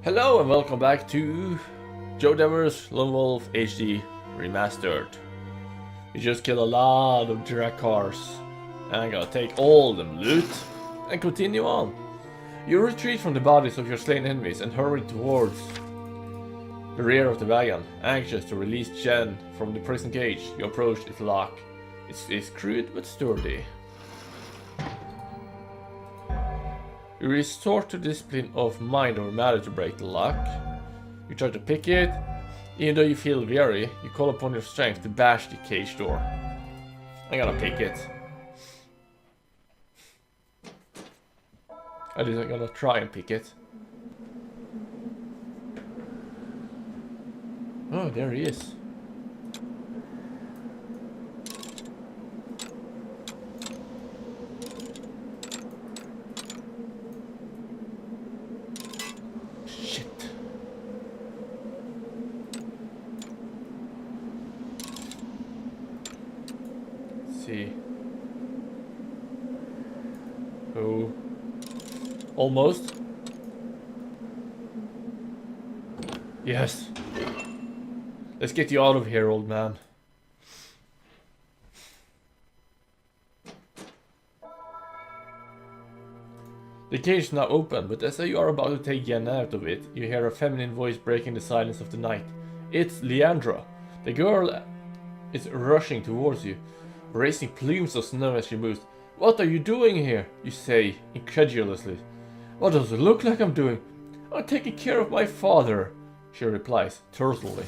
Hello and welcome back to Joe Devers Lone Wolf HD Remastered. We just killed a lot of drag cars and I'm gonna take all them loot and continue on. You retreat from the bodies of your slain enemies and hurry towards the rear of the wagon, anxious to release Jen from the prison cage. You approach its lock. It's crude but sturdy. You resort to discipline of mind or matter to break the lock. You try to pick it. Even though you feel weary, you call upon your strength to bash the cage door. I'm gonna pick it. At least I'm gonna try and pick it. Oh, there he is. See. Oh. Almost. Yes. Let's get you out of here, old man. The cage is now open, but as you are about to take Yen out of it, you hear a feminine voice breaking the silence of the night. It's Leandra. The girl is rushing towards you, raising plumes of snow as she moves. "What are you doing here?" you say, incredulously. "What does it look like I'm doing?" "I'm taking care of my father," she replies, tersely.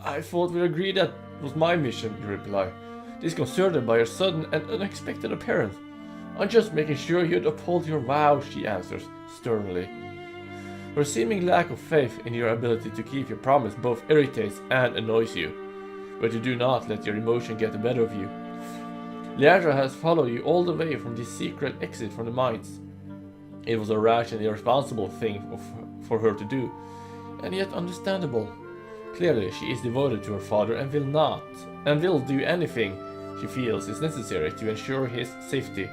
"I thought we agreed that was my mission," you reply, disconcerted by her sudden and unexpected appearance. "I'm just making sure you'd uphold your vow," she answers, sternly. Her seeming lack of faith in your ability to keep your promise both irritates and annoys you, but you do not let your emotion get the better of you. Leandra has followed you all the way from this secret exit from the mines. It was a rash and irresponsible thing for her to do, and yet understandable. Clearly, she is devoted to her father and will do anything she feels is necessary to ensure his safety.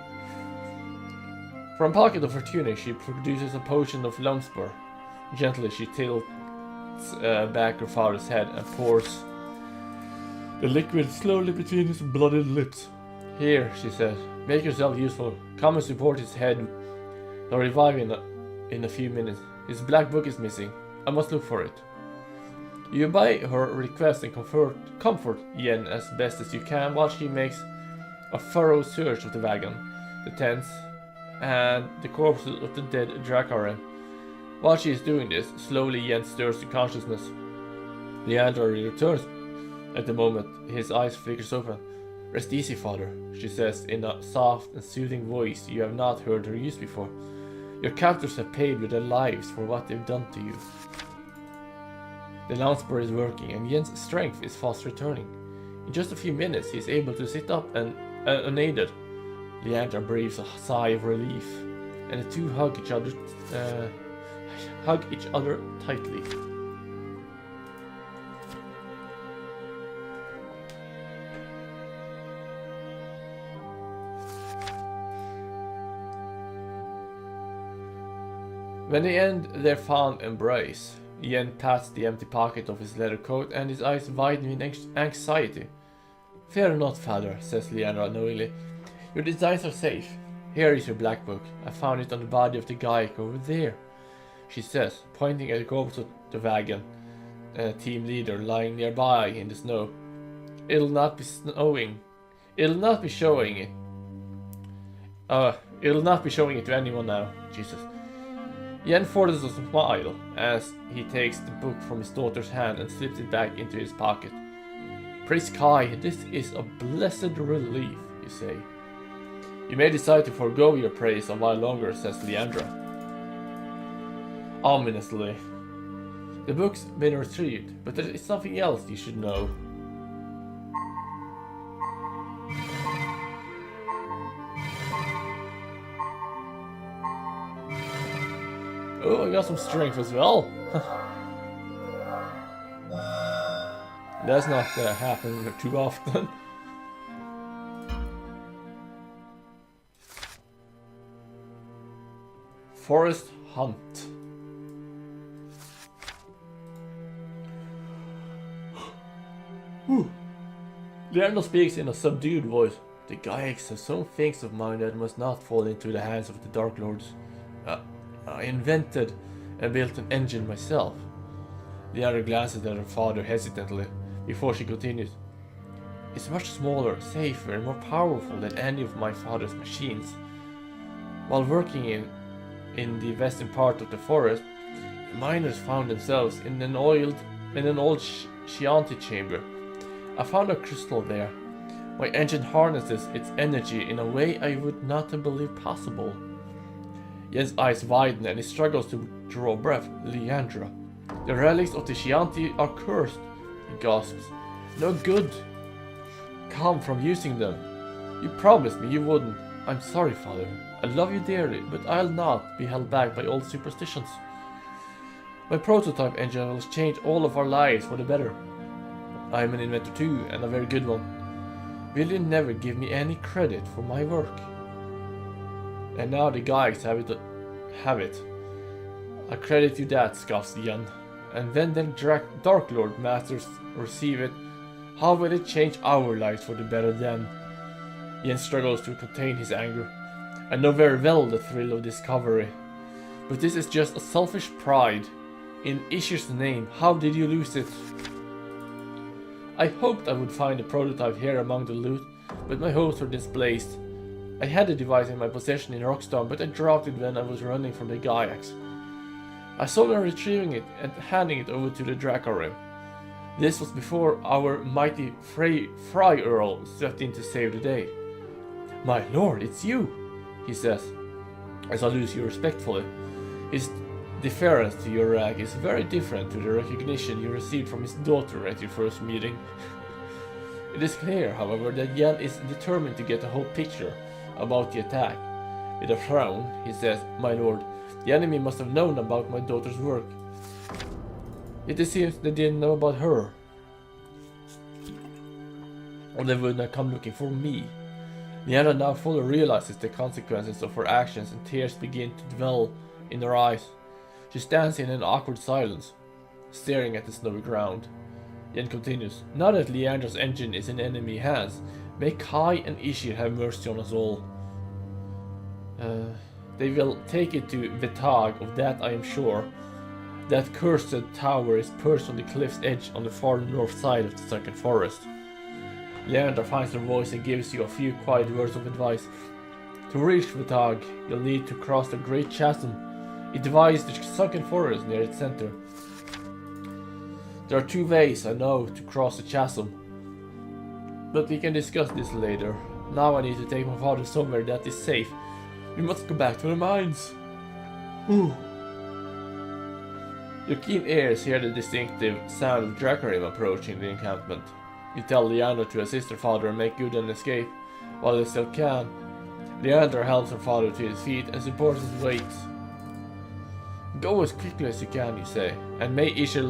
From a pocket of her tunic, she produces a potion of lumspur. Gently, she tilts back her father's head and pours the liquid slowly between his blooded lips. "Here," she says, "make yourself useful. Come and support his head. He'll revive in a few minutes. His black book is missing. I must look for it." You obey her request and comfort Yen as best as you can while she makes a thorough search of the wagon, the tents, and the corpses of the dead Drakkaren. While she is doing this, slowly Yen stirs to consciousness. Leandra returns. At the moment, his eyes flickers open. "Rest easy, father," she says in a soft and soothing voice you have not heard her use before. "Your captors have paid with their lives for what they've done to you." The lumspur is working and Yen's strength is fast returning. In just a few minutes, he is able to sit up and unaided. Leandra breathes a sigh of relief, and the two hug each other tightly. When they end their fond embrace, Yen pats the empty pocket of his leather coat and his eyes widen in anxiety. "Fear not, father," says Leandra knowingly. "Your designs are safe. Here is your black book. I found it on the body of the guy over there," she says, pointing at the corpse of the wagon team leader lying nearby in the snow. It'll not be showing it to anyone now." Jesus. Yen forces a smile as he takes the book from his daughter's hand and slips it back into his pocket. "Praise Kai, this is a blessed relief," you say. "You may decide to forego your praise a while longer," says Leandra, ominously. "The book's been retrieved, but there is something else you should know." Oh, I got some strength as well. That's not happen too often. Forest Hunt. Leandro speaks in a subdued voice. The Gaiax have some things of mine that must not fall into the hands of the Dark Lords. I invented and built an engine myself. Leandro glances at her father hesitantly before she continues. It's much smaller, safer, and more powerful than any of my father's machines. While working in the western part of the forest, the miners found themselves in an old Chianti chamber. I found a crystal there. My engine harnesses its energy in a way I would not have believed possible. Jens' eyes widen and he struggles to draw breath. Leandra. The relics of the Chianti are cursed, he gasps. No good come from using them. You promised me you wouldn't. I'm sorry, father. I love you dearly, but I'll not be held back by old superstitions. My prototype engine will change all of our lives for the better. I'm an inventor too, and a very good one. Will you never give me any credit for my work? And now the guys have it. I credit you that, scoffs Jan. And when the Dark Lord Masters receive it, how will it change our lives for the better then? Jan struggles to contain his anger. I know very well the thrill of discovery. But this is just a selfish pride. In Ishir's name, how did you lose it? I hoped I would find the prototype here among the loot, but my hopes were misplaced. I had the device in my possession in Rockstone, but I dropped it when I was running from the Gaiax. I saw them retrieving it and handing it over to the Dracarim. This was before our mighty Fry Earl stepped in to save the day. My lord, it's you, he says, I salute you respectfully. His deference to your rank is very different to the recognition you received from his daughter at your first meeting. It is clear, however, that Jan is determined to get the whole picture about the attack. With a frown, he says, My lord, the enemy must have known about my daughter's work. Yet it seems they didn't know about her. Or they would not come looking for me. Leandra now fully realizes the consequences of her actions and tears begin to dwell in her eyes. She stands in an awkward silence, staring at the snowy ground. Yen continues, Now that Leandra's engine is in enemy hands, may Kai and Ishir have mercy on us all. They will take it to Vetag, of that I am sure. That cursed tower is perched on the cliff's edge on the far north side of the sunken forest. Leandra finds her voice and gives you a few quiet words of advice. To reach Vetag, you'll need to cross the great chasm. It divides the sunken forest near its center. There are 2 ways, I know, to cross the chasm. But we can discuss this later. Now I need to take my father somewhere that is safe. We must go back to the mines. Your keen ears hear the distinctive sound of Dracarim approaching the encampment. You tell Leandra to assist her father and make good an escape, while they still can. Leandra helps her father to his feet and supports his weight. Go as quickly as you can, you say, and may Ishir's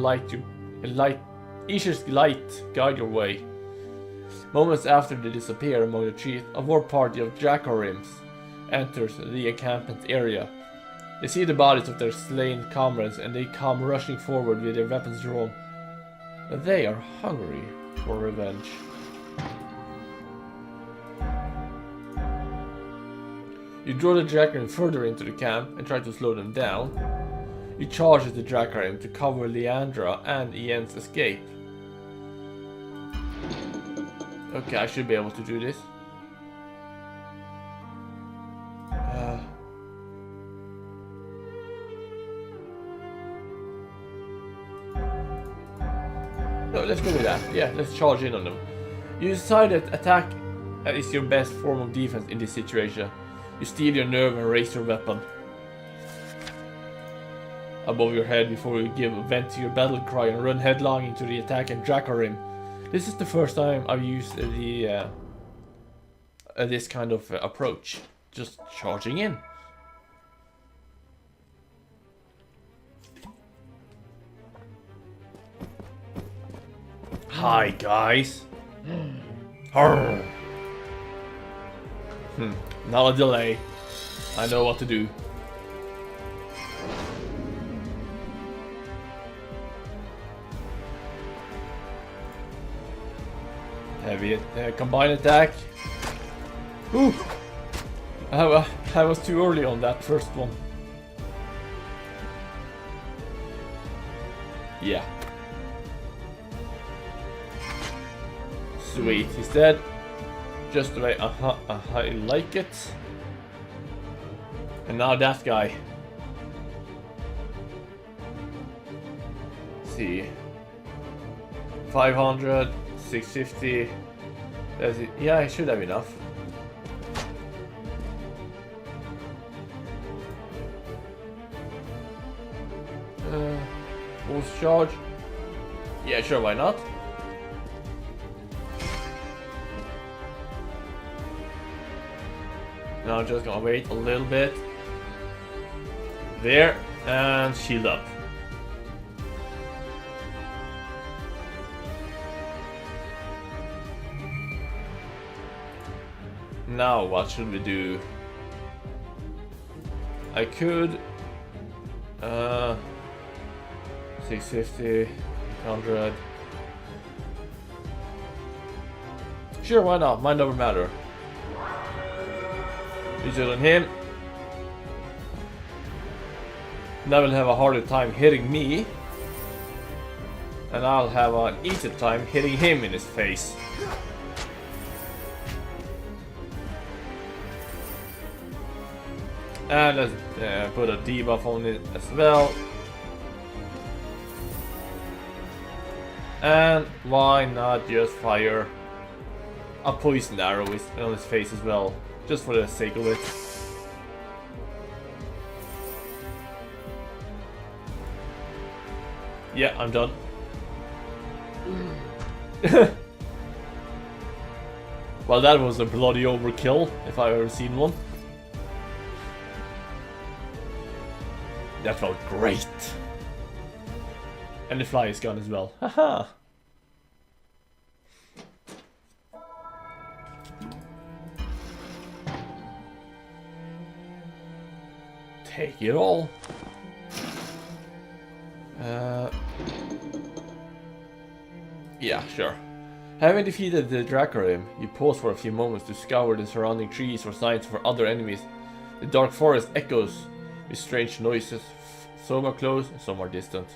light guide your way. Moments after they disappear among the trees, a war party of Dracarims enters the encampment area. They see the bodies of their slain comrades and they come rushing forward with their weapons drawn. They are hungry for revenge. You draw the Dracarim further into the camp and try to slow them down. You charge at the Dracarim to cover Leandra and Ian's escape. Okay, I should be able to do this. No, let's go with that. Yeah, let's charge in on them. You decide that attack is your best form of defense in this situation. You steel your nerve and raise your weapon above your head before you give vent to your battle cry and run headlong into the attacking Dracarim. This is the first time I've used the this kind of approach. Just charging in. Hi guys. Not a delay. I know what to do. Heavy combined attack. Ooh! I was too early on that first one. Yeah. Sweet, he's dead. Just the way I like it. And now that guy. Let's see. 500, 650. That's it. Yeah, I should have enough. Boost charge. Yeah, sure, why not? Now I'm just gonna wait a little bit. There, and shield up. Now what should we do? I could 650, 100. Sure, why not? Mind over matter. Use it on him. Now will have a harder time hitting me. And I'll have an easier time hitting him in his face. And let's put a debuff on it as well. And why not just fire a poison arrow on his face as well, just for the sake of it. Yeah, I'm done. Well, that was a bloody overkill, if I've ever seen one. That felt great. And the fly is gone as well. Haha. Take it all. Yeah, sure. Having defeated the Dracarim, you pause for a few moments to scour the surrounding trees for signs for other enemies. The dark forest echoes with strange noises, some are close and some are distant.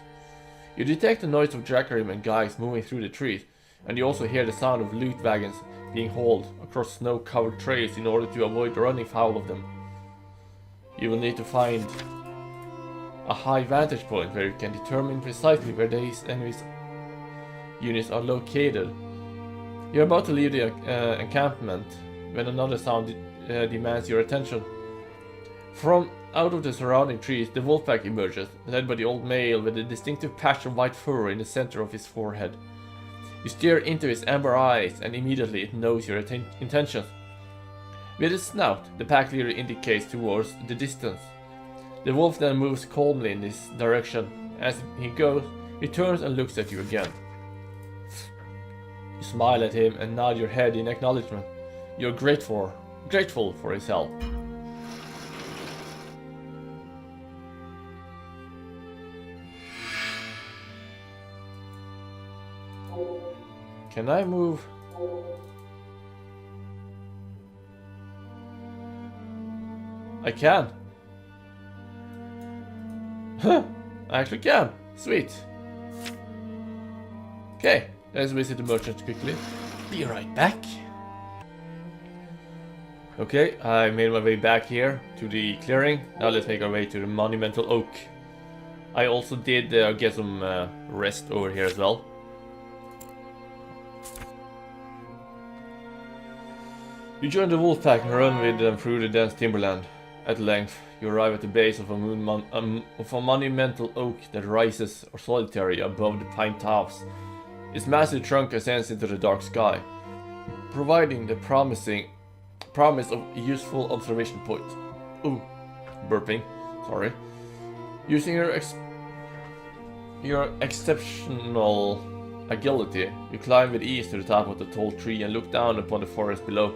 You detect the noise of Dracarim and guys moving through the trees, and you also hear the sound of loot wagons being hauled across snow-covered trails in order to avoid running foul of them. You will need to find a high vantage point where you can determine precisely where these enemies' units are located. You're about to leave the encampment when another sound demands your attention. From out of the surrounding trees, the wolf pack emerges, led by the old male with a distinctive patch of white fur in the center of his forehead. You stare into his amber eyes, and immediately it knows your intentions. With its snout, the pack leader indicates towards the distance. The wolf then moves calmly in this direction. As he goes, he turns and looks at you again. You smile at him and nod your head in acknowledgement. You're grateful for his help. Can I move? I can. Huh, I actually can. Sweet. Okay, let's visit the merchant quickly. Be right back. Okay, I made my way back here to the clearing. Now let's make our way to the monumental oak. I also did get some rest over here as well. You join the wolf pack and run with them through the dense timberland. At length, you arrive at the base of a monumental oak that rises solitary above the pine tops. Its massive trunk ascends into the dark sky, providing the promise of a useful observation point. Ooh, burping. Sorry. Using your exceptional agility, you climb with ease to the top of the tall tree and look down upon the forest below.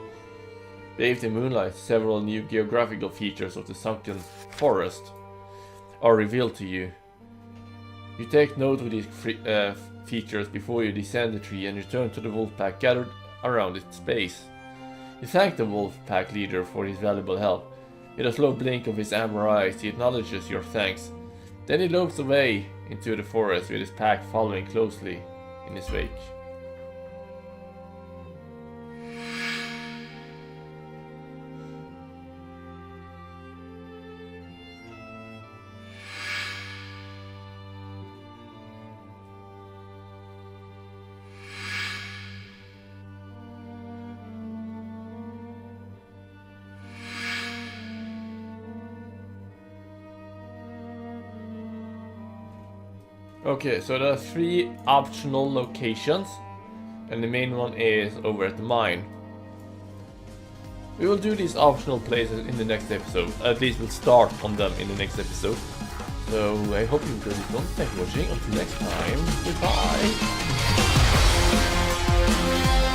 Bathed in moonlight, several new geographical features of the sunken forest are revealed to you. You take note of these features before you descend the tree and return to the wolf pack gathered around its base. He thanked the wolf pack leader for his valuable help. With a slow blink of his amber eyes, he acknowledges your thanks. Then he lopes away into the forest with his pack following closely in his wake. Okay, so there are 3 optional locations, and the main one is over at the mine. We will do these optional places in the next episode, at least we'll start on them in the next episode. So I hope you enjoyed this one, thank you for watching, until next time, goodbye!